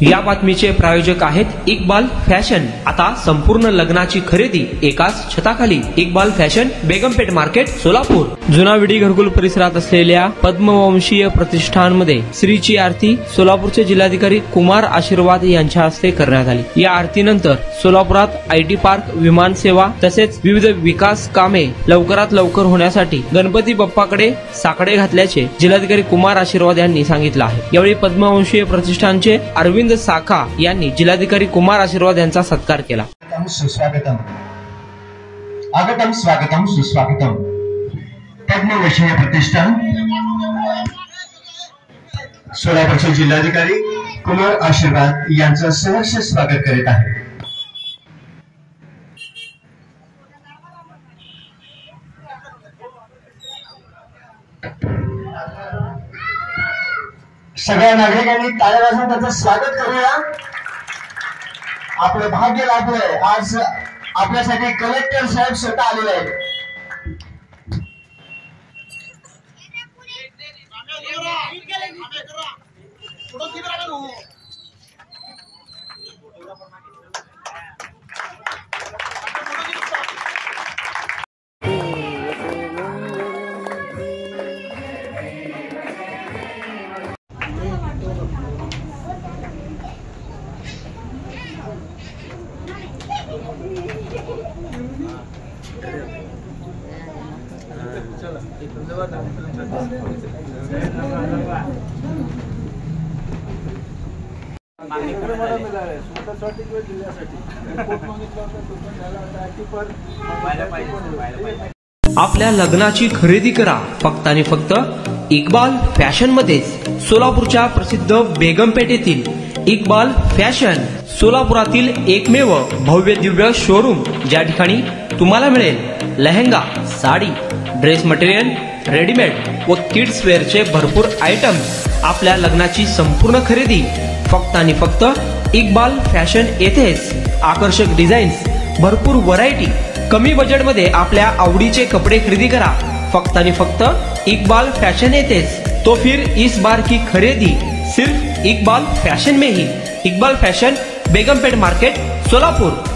या बातमीचे प्रायोजक आहेत इक्बाल फॅशन। आता संपूर्ण लग्नाची खरेदी एकाच छताखाली। Iqbal fashion, Begumpeth market, Solapur. जुना विडी घरकुल परिसरात असलेल्या पद्मवंशीय प्रतिष्ठानमध्ये श्रीची आरती सोलापूरचे जिल्हाधिकारी कुमार आशीर्वाद यांच्या हस्ते करण्यात आली। या आरतीनंतर सोलापुरात आयटी पार्क, विमान सेवा तसेच विविध विकास कामे लवकरात लवकर होण्यासाठी गणपती बाप्पाकडे साकडे घातल्याचे जिल्हाधिकारी कुमार आशीर्वाद यांनी सांगितलं आहे। यावेळी पद्मवंशीय प्रतिष्ठानचे अरविंद साखा यांनी जिल्हाधिकारी कुमार आशीर्वाद यांचा सत्कार केला। सुस्वागतम, आगतम, स्वागतम, सुस्वागतम। पद्मवंशीय प्रतिष्ठान सोलापूरचे जिल्हाधिकारी कुमार आशीर्वाद यांचं सहर्ष स्वागत करीत आहे। सगळ्या नागरिकांनी टाळ्या वाजवून त्याचं स्वागत करूया। आपलं भाग्य लाभलंय, आज आपल्यासाठी कलेक्टर साहेब स्वतः आलेले आहेत। आपल्या लग्नाची खरेदी करा फक्त आणि फक्त इक्बाल फॅशन मध्येच। सोलापूरच्या प्रसिद्ध बेगमपेठ येथील इक्बाल फॅशन सोलापुरातील एकमेव भव्य दिव्य शोरूम, ज्या ठिकाणी तुम्हाला मिळेल lehenga, sari, dress material, readymade व किड्स वेअरचे भरपूर आयटम्स। आपल्या लग्नाची संपूर्ण खरेदी फक्त आणि फक्त इक्बाल फॅशन येथेच। आकर्षक डिझाईन्स, भरपूर व्हरायटी, कमी बजेटमध्ये आपल्या आवडीचे कपडे खरेदी करा फक्त आणि फक्त इक्बाल फॅशन येथेच। तो फिर इस बार की खरेदी सिर्फ इक्बाल फैशन में ही। Iqbal fashion, Begumpeth market, Solapur.